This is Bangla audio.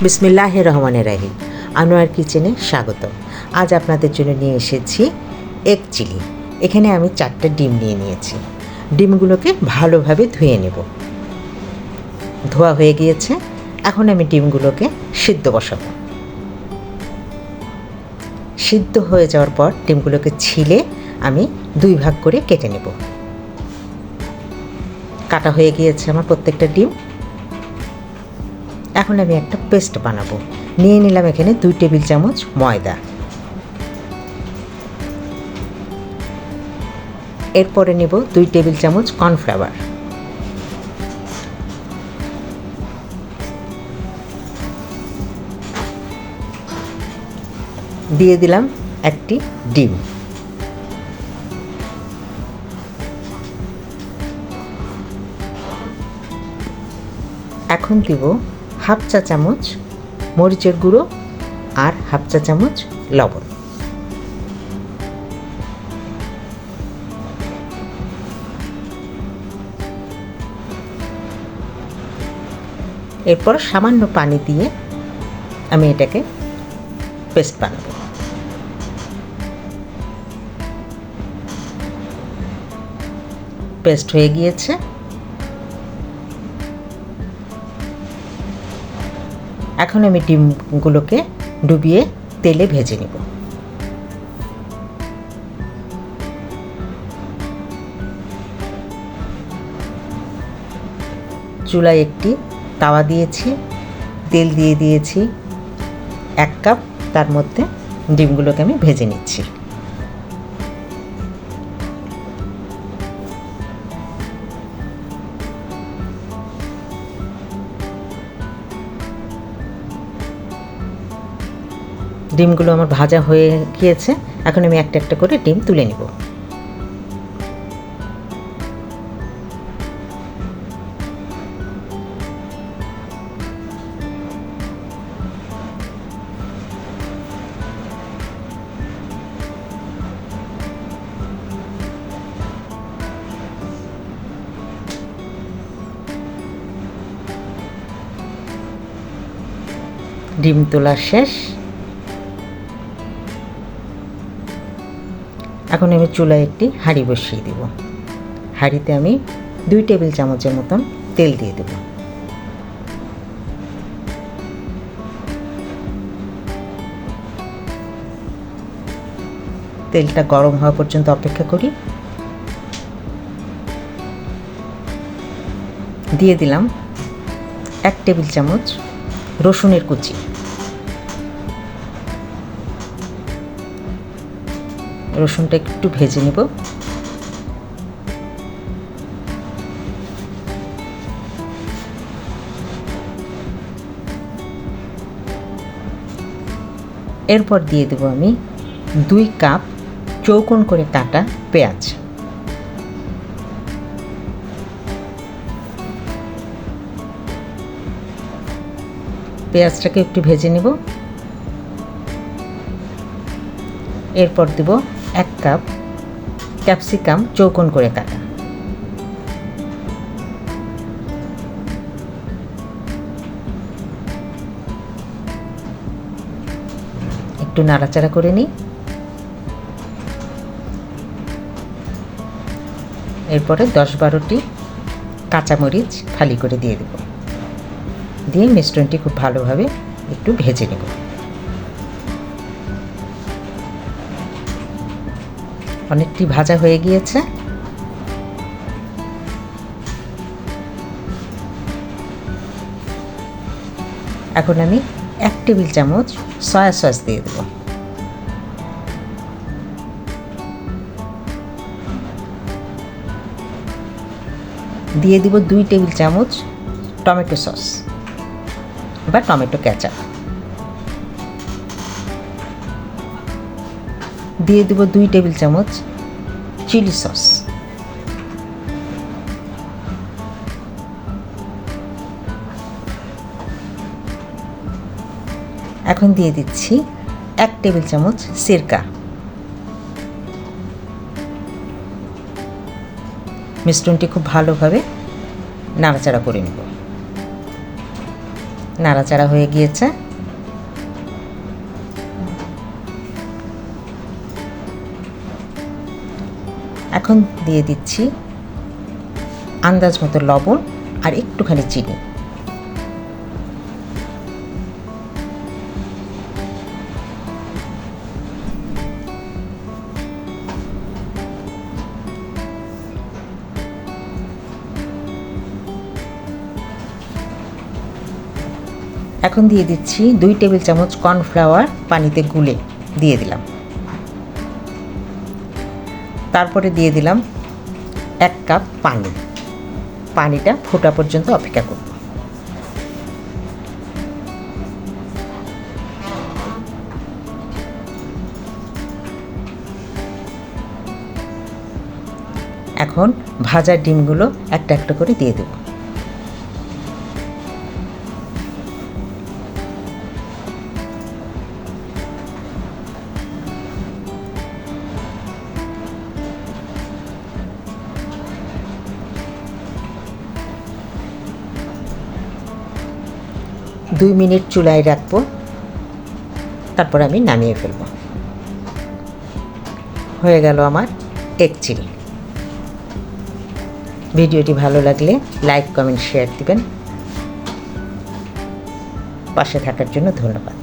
বিসমিল্লাহির রহমানির রহিম। আনোয়ার কিচেনে স্বাগত। আজ আপনাদের জন্য নিয়ে এসেছি এগ চিলি। এখানে আমি 4টা ডিম নিয়ে নিয়েছি। ডিমগুলোকে ভালোভাবে ধুয়ে নেব। ধোয়া হয়ে গিয়েছে। এখন আমি ডিমগুলোকে সিদ্ধ বসাবো। সিদ্ধ হয়ে যাওয়ার পর ডিমগুলোকে ছিলে আমি 2 ভাগ করে কেটে নেব। কাটা হয়ে গিয়েছে আমার প্রত্যেকটা ডিম। এখন আমি একটা পেস্ট বানাবো। নিয়ে নিলাম এখানে 2 টেবিল চামচ ময়দা। এরপরে নেব 2 টেবিল চামচ কর্নফ্লাওয়ার। দিয়ে দিলাম একটি ডিম। এখন দিব হাফ চা চামচ মরিচের গুঁড়ো আর হাফ চা চামচ লবণ। এরপর সামান্য পানি দিয়ে আমি এটাকে পেস্ট বানাবো। পেস্ট হয়ে গিয়েছে। এখন আমি ডিমগুলোকে ডুবিয়ে তেলে ভেজে নেব। চুলায় একটি তাওয়া দিয়েছি, তেল দিয়ে দিয়েছি 1 কাপ। তার মধ্যে ডিমগুলোকে আমি ভেজে নিচ্ছি। ডিমগুলো আমার ভাজা হয়ে গিয়েছে। এখন আমি একটা একটা করে ডিম তুলে নেব। ডিম তোলা শেষ। এখন আমি চুলায় একটি হাঁড়ি বসিয়ে দেব। হাঁড়িতে আমি 2 টেবিল চামচের মতন তেল দিয়ে দেব। তেলটা গরম হওয়া পর্যন্ত অপেক্ষা করি। দিয়ে দিলাম 1 টেবিল চামচ রসুনের কুচি। রসুনটা একটু ভেজে নেব। এরপর দিয়ে দেব আমি 2 কাপ চৌকোন করে কাটা পেঁয়াজ। পেঁয়াজটাকে একটু ভেজে নেব। এরপর দেব 1 কাপ ক্যাপসিকাম চৌকোন করে কাটা। একটু নাড়াচাড়া করে নিই। এরপরে 10-12টি কাঁচামরিচ ফালি করে দিয়ে দেব। দিয়ে মিশ্রণটি খুব ভালোভাবে একটু ভেজে নেব। অনেকটি ভাজা হয়ে গিয়েছে। এখন আমি 1 টেবিল চামচ সয়া সস দিয়ে দেব। দিয়ে দিব 2 টেবিল চামচ টমেটো সস বা টমেটো কেচাপ। দিয়ে দেব 2 টেবিল চামচ চিলি সস। এখন দিয়ে দিচ্ছি 1 টেবিল চামচ সিরকা। মিশ্রণটি খুব ভালোভাবে নাড়াচাড়া করে নেব। নাড়াচাড়া হয়ে গিয়েছে। এখন দিয়ে দিচ্ছি আন্দাজ মতো লবণ আর একটুখানি চিনি। এখন দিয়ে দিচ্ছি 2 টেবিল চামচ কর্নফ্লাওয়ার পানিতে গুলে দিয়ে দিলাম। তারপরে দিয়ে দিলাম 1 কাপ পানি। পানিটা ফোটা পর্যন্ত অপেক্ষা করব। এখন ভাজা ডিমগুলো একটা একটা করে দিয়ে দেব। দুই মিনিট চুলায় রাখবো, তারপর আমি নামিয়ে ফেলব। হয়ে গেল আমার এগ চিলি। ভিডিওটি ভালো লাগলে লাইক, কমেন্ট, শেয়ার দিবেন। পাশে থাকার জন্য ধন্যবাদ।